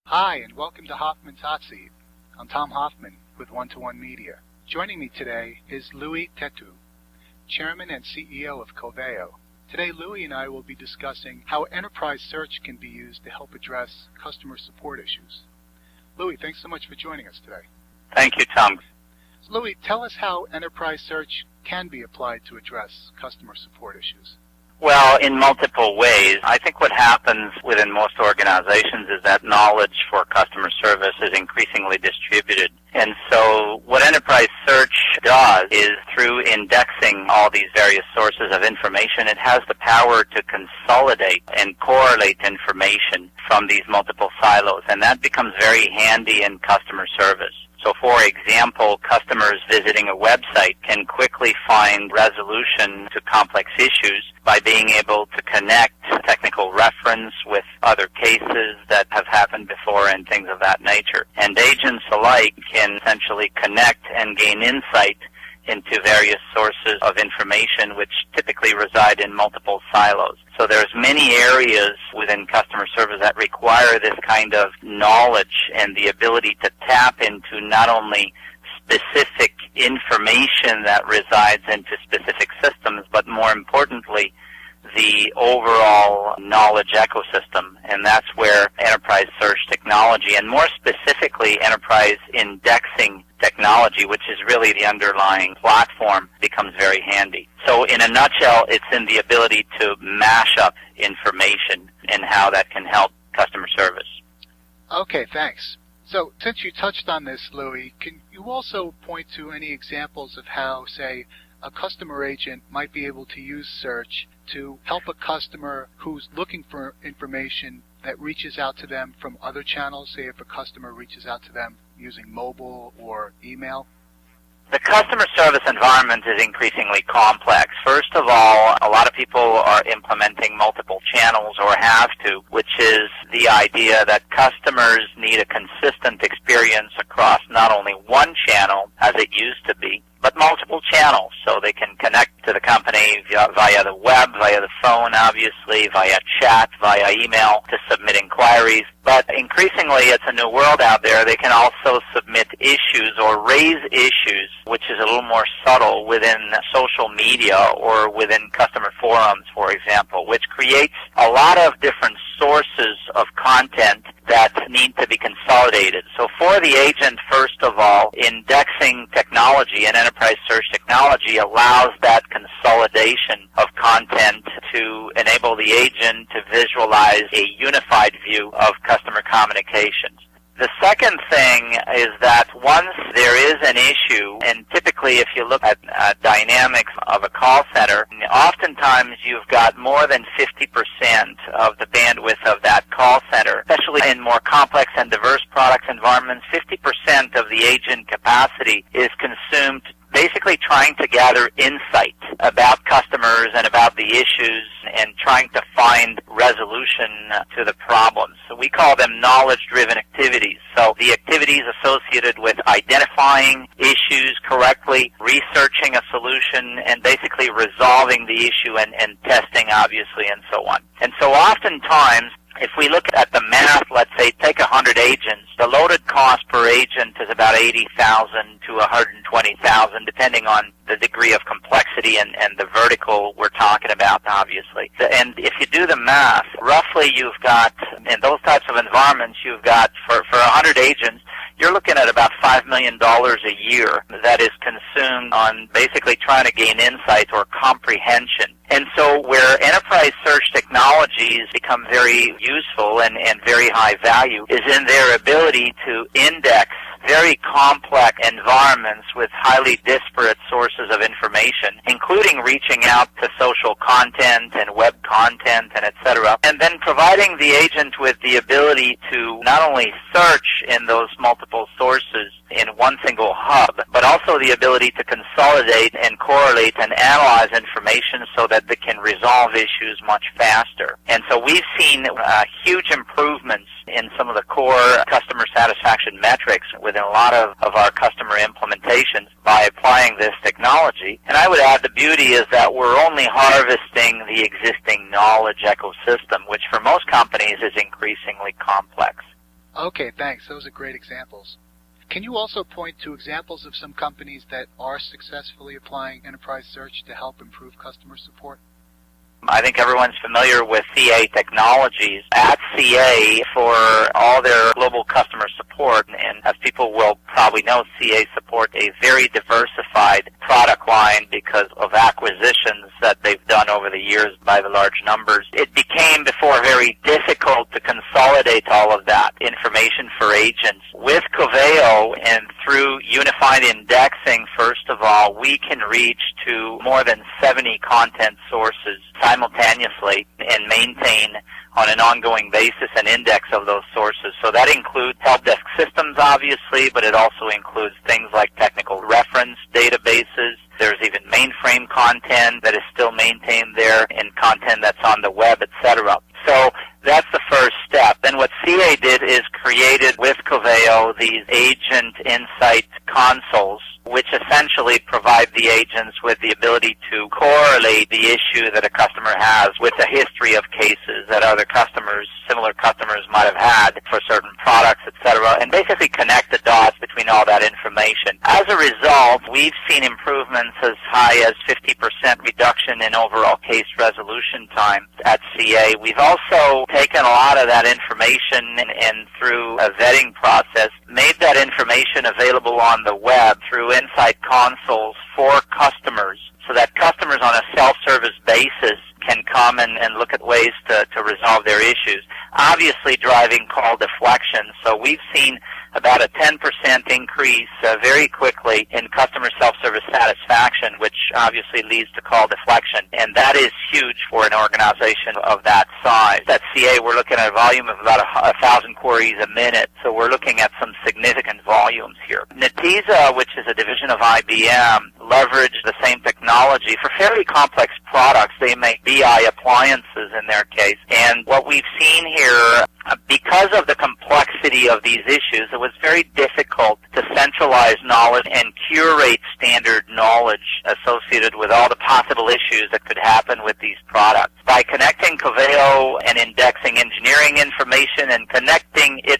Hi, and welcome to Hoffman's Hot Seat. I'm Tom Hoffman with One-to-One Media. Joining me today is Louis Tetu, Chairman and CEO of Coveo. Today, Louis and I will be discussing how enterprise search can be used to help address customer support issues. Louis, thanks so much for joining us today. Thank you, Tom. Louis, tell us how enterprise search can be applied to address customer support issues. Well, in multiple ways. I think what happens within most organizations is that knowledge for customer service is increasingly distributed. And so what enterprise search does is through indexing all these various sources of information, it has the power to consolidate and correlate information from these multiple silos. And that becomes very handy in customer service. So, for example, customers visiting a website can quickly find resolution to complex issues by being able to connect technical reference with other cases that have happened before and things of that nature. And agents alike can essentially connect and gain insight into various sources of information which typically reside in multiple silos. So there's many areas within customer service that require this kind of knowledge and the ability to tap into not only specific information that resides into specific systems, but more importantly, the overall knowledge ecosystem. And that's where enterprise search technology, and more specifically enterprise indexing technology, which is really the underlying platform, becomes very handy. So in a nutshell, it's in the ability to mash up information and how that can help customer service. Okay, thanks. So since you touched on this, Louis, can you also point to any examples of how, say, a customer agent might be able to use search to help a customer who's looking for information that reaches out to them from other channels, say if a customer reaches out to them using mobile or email? The customer service environment is increasingly complex. First of all, a lot of people are implementing multiple channels or have to, which is the idea that customers need a consistent experience across not only one channel, as it used to be, but multiple channels, so they can connect to the company via the web, via the phone, obviously, via chat, via email to submit inquiries. But increasingly, it's a new world out there. They can also submit issues or raise issues, which is a little more subtle within social media or within customer forums, for example, which creates a lot of different sources of content that need to be consolidated. So for the agent, first of all, indexing technology and enterprise search technology allows that consolidation of content to enable the agent to visualize a unified view of customer communications. The second thing is that once there is an issue, and typically if you look at dynamics of a call center, oftentimes you've got more than 50% of the bandwidth of that call center, especially in more complex and diverse products environments. 50% of the agent capacity is consumed basically trying to gather insight about customers and about the issues and trying to find resolution to the problems. So we call them knowledge-driven activities. So the activities associated with identifying issues correctly, researching a solution, and basically resolving the issue and testing, obviously, and so on. And so oftentimes, if we look at the math, let's say, take 100 agents, the loaded cost per agent is about $80,000 to $120,000, depending on the degree of complexity and the vertical we're talking about, obviously. And if you do the math, roughly you've got, in those types of environments, you've got, for 100 agents, you're looking at about $5 million a year that is consumed on basically trying to gain insight or comprehension. And so where enterprise search technologies become very useful and very high value is in their ability to index very complex environments with highly disparate sources of information, including reaching out to social content and web content and etc., and then providing the agent with the ability to not only search in those multiple sources in one single hub, but also the ability to consolidate and correlate and analyze information so that they can resolve issues much faster. And so we've seen huge improvements in some of the core customer satisfaction metrics within a lot of our customer implementations by applying this technology. And I would add the beauty is that we're only harvesting the existing knowledge ecosystem, which for most companies is increasingly complex. Okay, thanks. Those are great examples. Can you also point to examples of some companies that are successfully applying enterprise search to help improve customer support? I think everyone's familiar with CA Technologies. At CA, for all their global customer support, and as people will probably know, CA support a very diversified product line because of acquisitions that they've done over the years by the large numbers. It became before very difficult to consolidate all of that information for agents. With Coveo and through unified indexing, first of all, we can reach to more than 70 content sources simultaneously and maintain on an ongoing basis an index of those sources. So that includes help desk systems, obviously, but it also includes things like technical reference databases. There's even mainframe content that is still maintained there and content that's on the web, etc. So that's the first step. Then what CA did is created with Coveo these agent insight consoles, which essentially provide the agents with the ability to correlate the issue that a customer has with the history of cases that other customers, similar customers might have had for certain products, etc., and basically connect the dots between all that information. As a result, we've seen improvements as high as 50% reduction in overall case resolution time at CA. We've also taken a lot of that information and through a vetting process, made that information available on the web through insight consoles for customers so that customers on a self-service basis can come and look at ways to resolve their issues, obviously driving call deflection. So we've seen about a 10% increase very quickly in customer self-service satisfaction, which obviously leads to call deflection. And that is huge for an organization of that size. At CA, we're looking at a volume of about 1,000 queries a minute, so we're looking at some significant volumes here. Netezza, which is a division of IBM, leveraged the same technology for fairly complex products. They make BI appliances in their case. And what we've seen here, because of the complexity of these issues, it was very difficult to centralize knowledge and curate standard knowledge associated with all the possible issues that could happen with these products. By connecting Coveo and indexing engineering information and connecting it,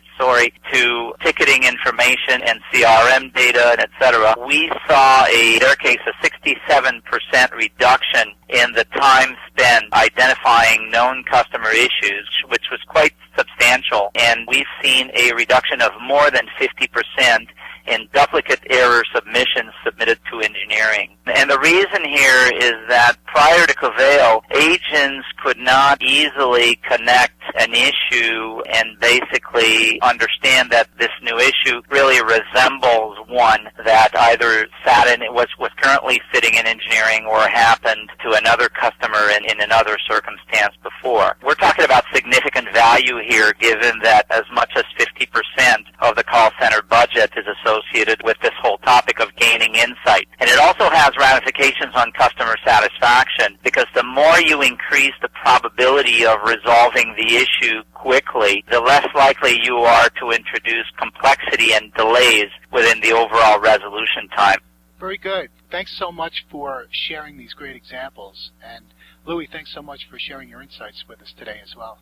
to ticketing information and CRM data, and etc., we saw in their case a 67% reduction in the time spent identifying known customer issues, which was quite substantial, and we've seen a reduction of more than 50% in duplicate error submissions submitted to engineering. And the reason here is that prior to Coveo, agents could not easily connect an issue and basically understand that this new issue really resembles one that either sat in, was currently sitting in engineering or happened to another customer in another circumstance before. We're talking about significant value here, given that as much as 50% of the call center budget is associated with this whole topic of gaining insight. And it also has ramifications on customer satisfaction, because the more you increase the probability of resolving the issue quickly, the less likely you are to introduce complexity and delays within the overall resolution time. Very good. Thanks so much for sharing these great examples. And Louis, thanks so much for sharing your insights with us today as well.